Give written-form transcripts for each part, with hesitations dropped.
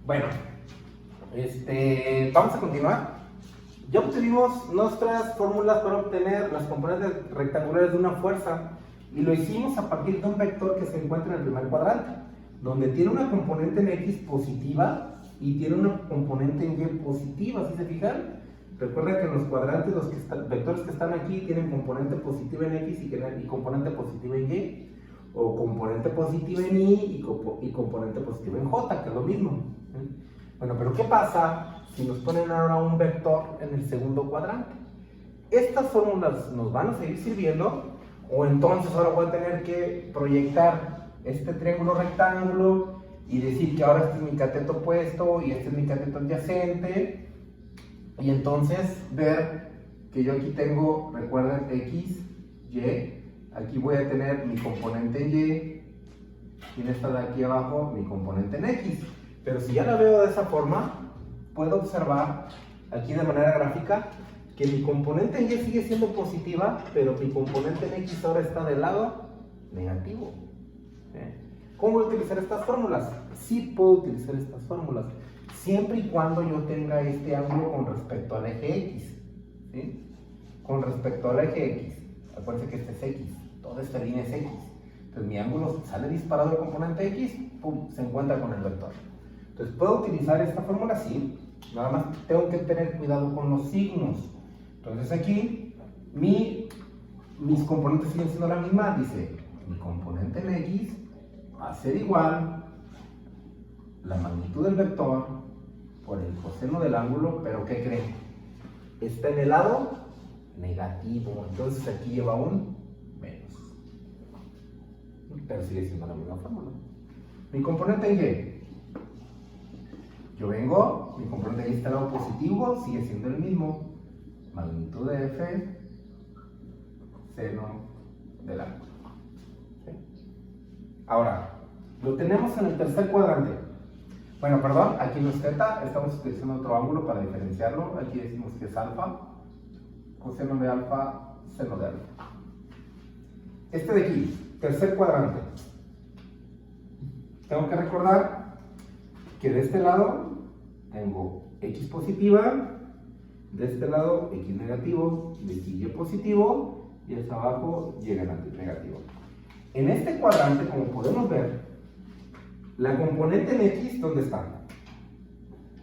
Bueno, vamos a continuar. Ya obtuvimos nuestras fórmulas para obtener las componentes rectangulares de una fuerza y lo hicimos a partir de un vector que se encuentra en el primer cuadrante, donde tiene una componente en X positiva y tiene una componente en Y positiva, ¿sí se fijan? Recuerda que en los cuadrantes los vectores que están aquí tienen componente positiva en X y componente positiva en Y, o componente positiva en Y y componente positiva en J, que es lo mismo. Bueno, pero ¿qué pasa si nos ponen ahora un vector en el segundo cuadrante? Estas fórmulas nos van a seguir sirviendo, o entonces ahora voy a tener que proyectar este triángulo rectángulo y decir que ahora este es mi cateto opuesto y este es mi cateto adyacente, y entonces ver que yo aquí tengo, recuerden, X, Y, aquí voy a tener mi componente en Y, y en esta de aquí abajo mi componente en X. Pero si ya la veo de esa forma, puedo observar aquí de manera gráfica que mi componente en Y sigue siendo positiva, pero mi componente en X ahora está del lado negativo. ¿Cómo voy a utilizar estas fórmulas? Sí puedo utilizar estas fórmulas, siempre y cuando yo tenga este ángulo con respecto al eje X. ¿Sí? Con respecto al eje X, acuérdense que este es X, toda esta línea es X. Entonces mi ángulo sale disparado del componente X, pum, se encuentra con el vector. Entonces, ¿puedo utilizar esta fórmula? Sí. Nada más tengo que tener cuidado con los signos. Entonces aquí, mis componentes siguen siendo la misma. Dice, mi componente en X va a ser igual la magnitud del vector por el coseno del ángulo, pero ¿qué creen? Está en el lado negativo. Entonces aquí lleva un menos. Pero sigue siendo la misma fórmula. Mi componente en Y. Yo vengo, mi componente ahí está al lado positivo, sigue siendo el mismo. Magnitud de F, seno del ángulo. ¿Sí? Ahora, lo tenemos en el tercer cuadrante. Bueno, perdón, aquí no es θ, estamos utilizando otro ángulo para diferenciarlo. Aquí decimos que es alfa, coseno de alfa, seno de alfa. Este de aquí, tercer cuadrante. Tengo que recordar que de este lado tengo X positiva, de este lado X negativo, de aquí Y positivo, y hasta abajo Y negativo. En este cuadrante, como podemos ver, la componente en X, ¿dónde está?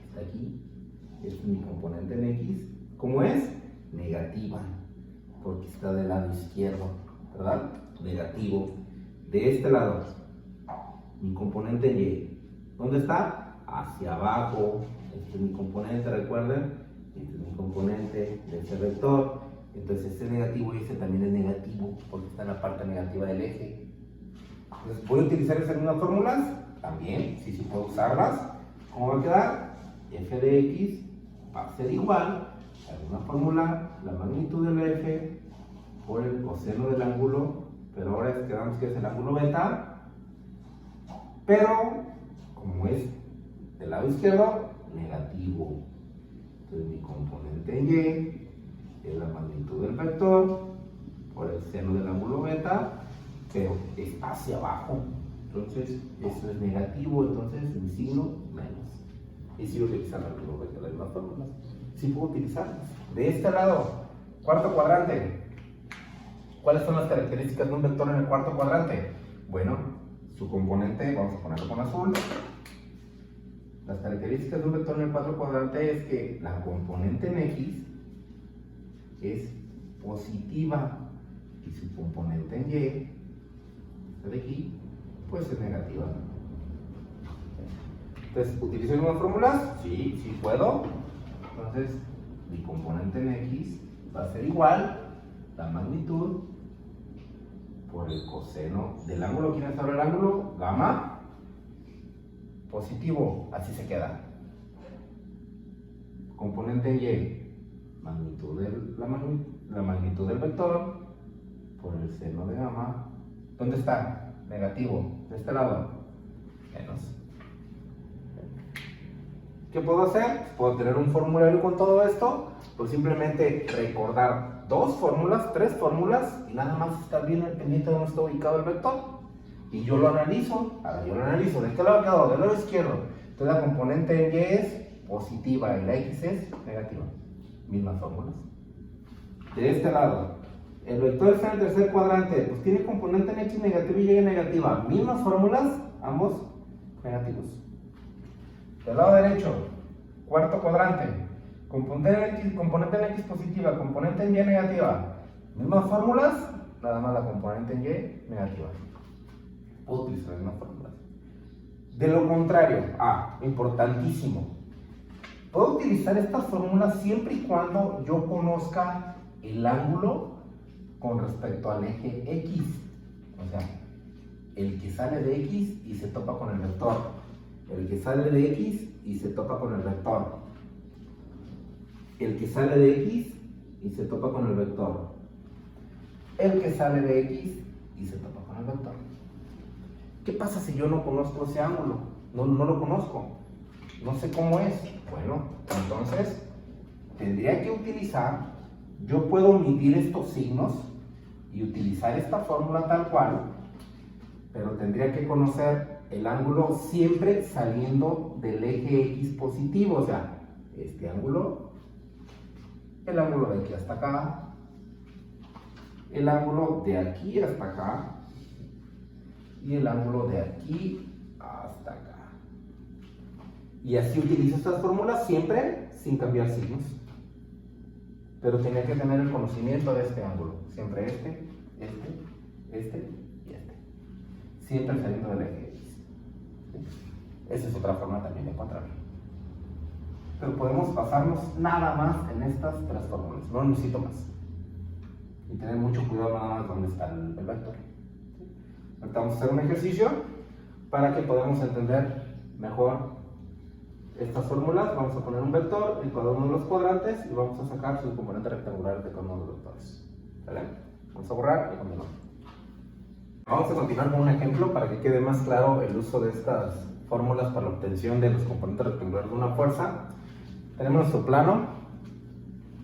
Está aquí. Esta es mi componente en X. ¿Cómo es? Negativa, porque está del lado izquierdo, ¿verdad? Negativo. De este lado, mi componente en Y, ¿dónde está? Hacia abajo. Este es mi componente, recuerden, este es mi componente de este vector. Entonces este es negativo y este también es negativo porque está en la parte negativa del eje. Entonces, ¿puedo utilizar esas mismas fórmulas? También, sí puedo usarlas. ¿Cómo va a quedar? F de X va a ser igual a una fórmula, la magnitud del F por el coseno del ángulo, pero ahora quedamos que es el ángulo beta, pero como es del lado izquierdo, negativo. Entonces mi componente en Y es la magnitud del vector por el seno del ángulo beta, pero es hacia abajo. Entonces esto es negativo, entonces mi signo menos. Y sigo utilizando el ángulo beta de las mismas fórmulas. Sí puedo utilizarlas. De este lado, cuarto cuadrante. ¿Cuáles son las características de un vector en el cuarto cuadrante? Bueno, su componente, vamos a ponerlo con azul. Las características de un vector en el cuarto cuadrante es que la componente en X es positiva y su componente en Y, esta de aquí, pues es negativa. Entonces, ¿utilizo algunas fórmulas? Sí puedo. Entonces, mi componente en X va a ser igual la magnitud por el coseno del ángulo. ¿Quién sabe el ángulo? Gamma. Positivo, así se queda. Componente en Y, la magnitud del vector por el seno de gamma. ¿Dónde está? Negativo, de este lado, menos. ¿Qué puedo hacer? Puedo tener un formulario con todo esto, pues simplemente recordar dos fórmulas, tres fórmulas, y nada más estar bien al pendiente de dónde está ubicado el vector. Y yo lo analizo, ¿de qué lado quedó? Del lado izquierdo. Entonces Entonces la componente en Y es positiva y la X es negativa. Mismas fórmulas. De este lado, el vector está en el tercer cuadrante, pues tiene componente en X negativa y Y negativa. Mismas fórmulas, ambos negativos. Del lado derecho, cuarto cuadrante, componente en X positiva, componente en Y negativa. Mismas fórmulas, nada más la componente en Y negativa. Puedo utilizar las mismas fórmulas. De lo contrario, importantísimo, puedo utilizar estas fórmulas siempre y cuando yo conozca el ángulo con respecto al eje X. O sea, el que sale de X y se topa con el vector. El que sale de X y se topa con el vector. El que sale de X y se topa con el vector. El que sale de X y se topa con el vector. ¿Qué pasa si yo no conozco ese ángulo? No lo conozco. No sé cómo es. Bueno, entonces tendría que utilizar, yo puedo omitir estos signos y utilizar esta fórmula tal cual, pero tendría que conocer el ángulo siempre saliendo del eje X positivo, o sea, este ángulo, el ángulo de aquí hasta acá, el ángulo de aquí hasta acá y el ángulo de aquí hasta acá. Y así utilizo estas fórmulas siempre sin cambiar signos. Pero tenía que tener el conocimiento de este ángulo. Siempre este y este. Siempre saliendo del eje X. Esa es otra forma también de encontrarlo. Pero podemos basarnos nada más en estas tres fórmulas. No necesito más. Y tener mucho cuidado nada más donde está el vector. Ahorita vamos a hacer un ejercicio para que podamos entender mejor estas fórmulas. Vamos a poner un vector en cada uno de los cuadrantes y vamos a sacar su componente rectangular de cada uno de los vectores. ¿Vale? Vamos a borrar y continuar. Vamos a continuar con un ejemplo para que quede más claro el uso de estas fórmulas para la obtención de los componentes rectangulares de una fuerza. Tenemos nuestro plano,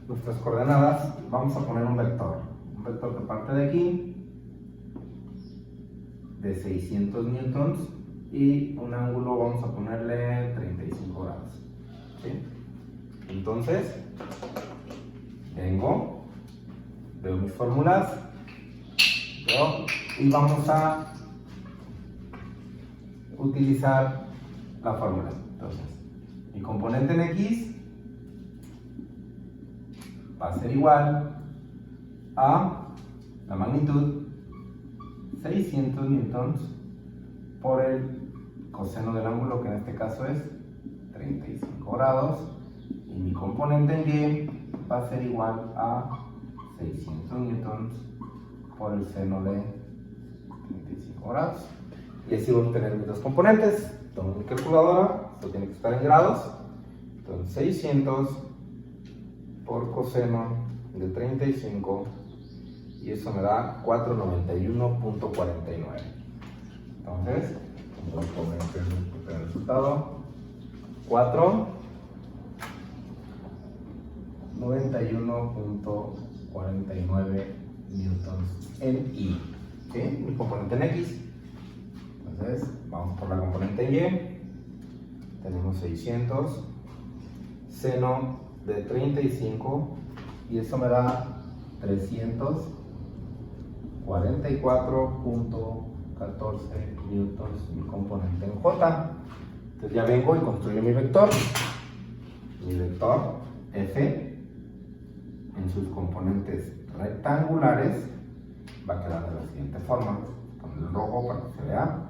nuestras coordenadas. Vamos a poner un vector que parte de aquí, de 600 newtons, y un ángulo vamos a ponerle 35 grados. ¿Sí? Entonces, veo mis fórmulas, y vamos a utilizar la fórmula. Entonces, mi componente en X va a ser igual a la magnitud 600 newtons por el coseno del ángulo, que en este caso es 35 grados, y mi componente en Y va a ser igual a 600 newtons por el seno de 35 grados. Y así voy a obtener mis dos componentes. Tomo mi calculadora, esto tiene que estar en grados. Entonces 600 por coseno de 35, y eso me da 491.49. Entonces, vamos a poner el resultado: 491.49 newtons en Y. ¿Sí? Mi componente en X. Entonces, vamos por la componente en Y. Tenemos 600, seno de 35, y eso me da 344.14 newtons, mi componente en J. Entonces ya vengo y construyo mi vector. Mi vector F en sus componentes rectangulares va a quedar de la siguiente forma. Con el rojo para que se vea.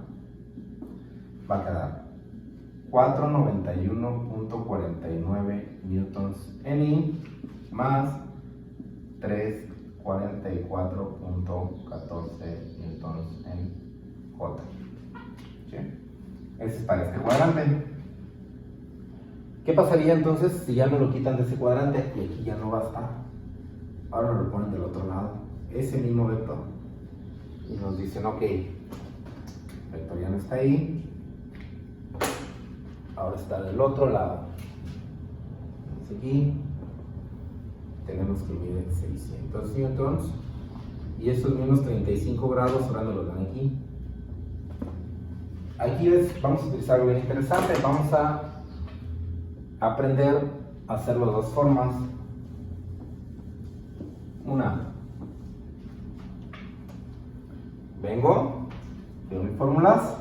Va a quedar 491.49 newtons en Y más 344.14 newtons en J. ¿Sí? Ese es para este cuadrante. ¿Qué pasaría entonces si ya me lo quitan de ese cuadrante y aquí ya no va a estar? Ahora me lo ponen del otro lado, ese mismo vector, y nos dicen: ok, el vector ya no está ahí, ahora está del otro lado. Entonces aquí tenemos que medir 600 newtons, y estos menos 35 grados ahora me los dan aquí. aquí vamos a utilizar algo bien interesante. Vamos a aprender a hacerlo de dos formas. Una, vengo, veo mis fórmulas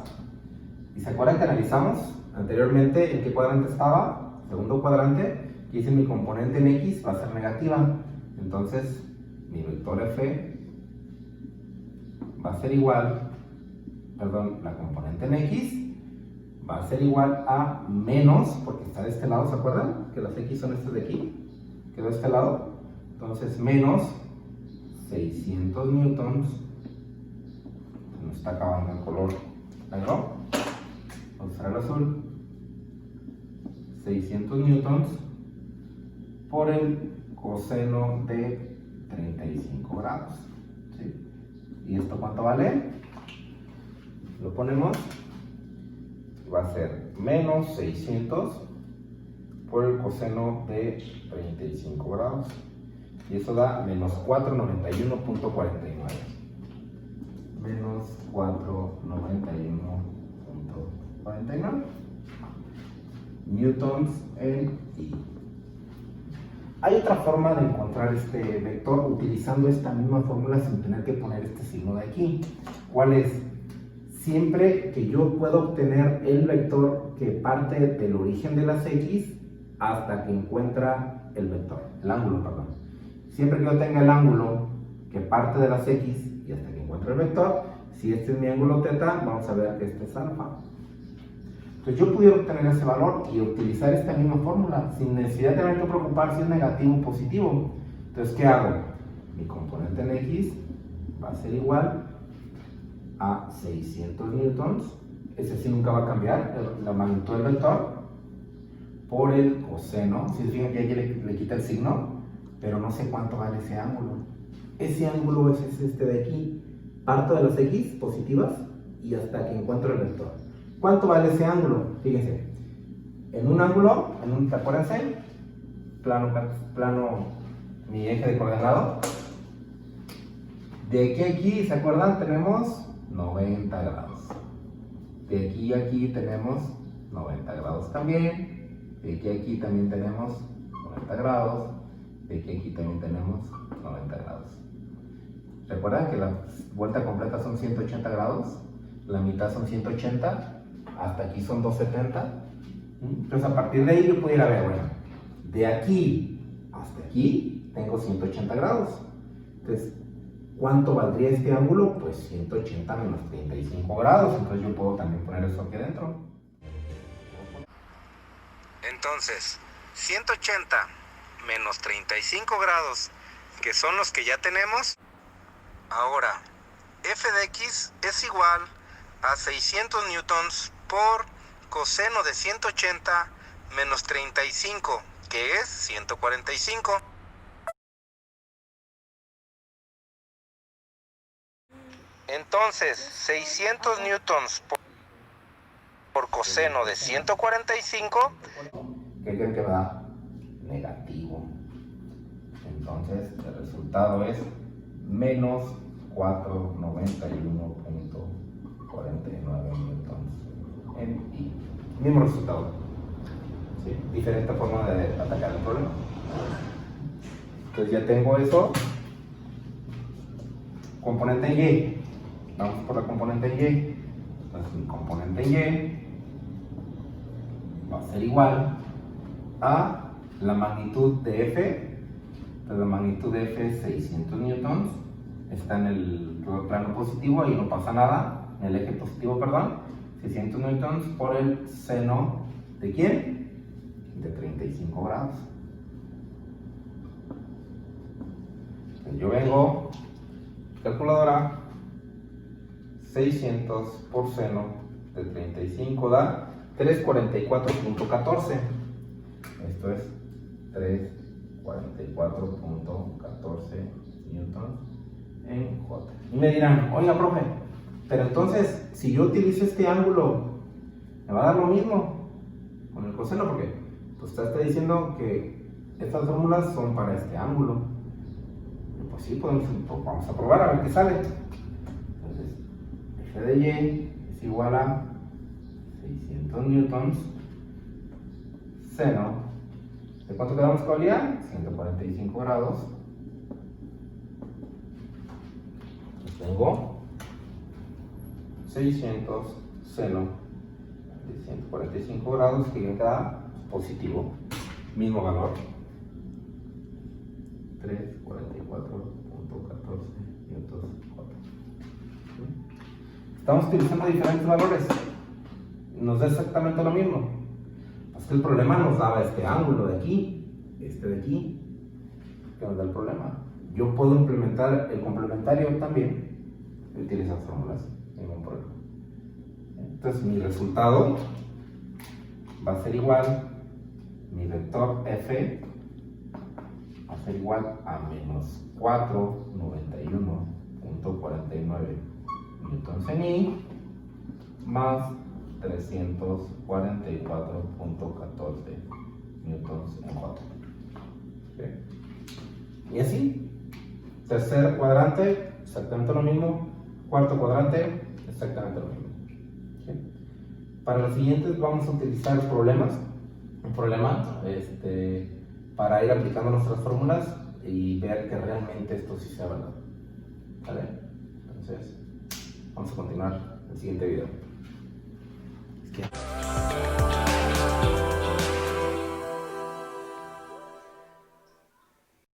y se acuerdan que analizamos anteriormente en qué cuadrante estaba. Segundo cuadrante, y dice mi componente en X va a ser negativa. Entonces mi vector F va a ser igual, perdón, la componente en X va a ser igual a menos, porque está de este lado, ¿se acuerdan? Que las X son estas de aquí, quedó de este lado. Entonces menos 600 newtons, se nos está acabando el color negro, vamos a usar el azul, 600 newtons por el coseno de 35 grados. ¿Sí? ¿Y esto cuánto vale? Lo ponemos, va a ser menos 600 por el coseno de 35 grados. Y eso da menos 491.49. Menos 491.49 newtons en I. Hay otra forma de encontrar este vector utilizando esta misma fórmula sin tener que poner este signo de aquí. ¿Cuál es? Siempre que yo puedo obtener el vector que parte del origen de las X hasta que encuentra el vector, el ángulo, perdón. Siempre que yo tenga el ángulo que parte de las X y hasta que encuentre el vector, si este es mi ángulo θ, vamos a ver que este es alfa. Entonces yo pudiera obtener ese valor y utilizar esta misma fórmula sin necesidad de tener que preocupar si es negativo o positivo. Entonces, ¿qué hago? Mi componente en X va a ser igual a 600 newtons, ese sí nunca va a cambiar, la magnitud del vector, por el coseno. Si se fijan que aquí le quita el signo, pero no sé cuánto vale ese ángulo. Ese ángulo es este de aquí, parto de las X positivas y hasta que encuentro el vector. ¿Cuánto vale ese ángulo? Fíjense, en un ángulo, acuérdense, plano, mi eje de coordenado, de aquí a aquí, ¿se acuerdan? Tenemos 90 grados. De aquí a aquí tenemos 90 grados también. De aquí a aquí también tenemos 90 grados. De aquí a aquí también tenemos 90 grados. ¿Recuerdan que la vuelta completa son 180 grados? La mitad son 180. Hasta aquí son 270. Entonces a partir de ahí yo pudiera ver, bueno, de aquí hasta aquí tengo 180 grados. Entonces, ¿cuánto valdría este ángulo? Pues 180 menos 35 grados. Entonces yo puedo también poner eso aquí adentro. Entonces, 180 menos 35 grados, que son los que ya tenemos. Ahora, f de x es igual a 600 newtons por coseno de 180 menos 35, que es 145. Entonces, 600 newtons por coseno de 145. ¿Qué creen que da? Negativo. Entonces, el resultado es menos 491.49 newtons en I. Mismo resultado. ¿Sí? Diferente forma de atacar el problema. Entonces ya tengo eso. Componente en Y. Vamos por la componente en Y. Entonces mi componente en Y va a ser igual a la magnitud de F. Entonces la magnitud de F es 600 newtons. Está en el plano positivo, ahí no pasa nada. En el eje positivo, perdón. 600 newtons por el seno ¿de quién? De 35 grados. Entonces yo vengo, calculadora, 600 por seno de 35 da 344.14. Esto es 344.14 newtons en J. Y me dirán, oiga, profe, pero entonces, si yo utilizo este ángulo, ¿me va a dar lo mismo con el coseno? Porque pues, usted está diciendo que estas fórmulas son para este ángulo. Y pues sí, pues, vamos a probar a ver qué sale. Entonces, f de y es igual a 600 newtons, seno, ¿de cuánto quedamos con valía? 145 grados. Pues tengo 600 seno de 145 grados, que me queda positivo, mismo valor, 344.14 newtons. Estamos utilizando diferentes valores, nos da exactamente lo mismo. Es que el problema nos daba este ángulo de aquí, este de aquí, que nos da el problema. Yo puedo implementar el complementario también y utilizar fórmulas, ningún problema. Entonces mi resultado va a ser igual, mi vector F va a ser igual a menos 491.49 newtons en I más 344.14 newtons en J. ¿Okay? Y así, tercer cuadrante, exactamente lo mismo, cuarto cuadrante, exactamente lo mismo. ¿Okay? Para los siguientes vamos a utilizar un problema para ir aplicando nuestras fórmulas y ver que realmente esto sí sea verdad. ¿Vale? Entonces, vamos a continuar en el siguiente video.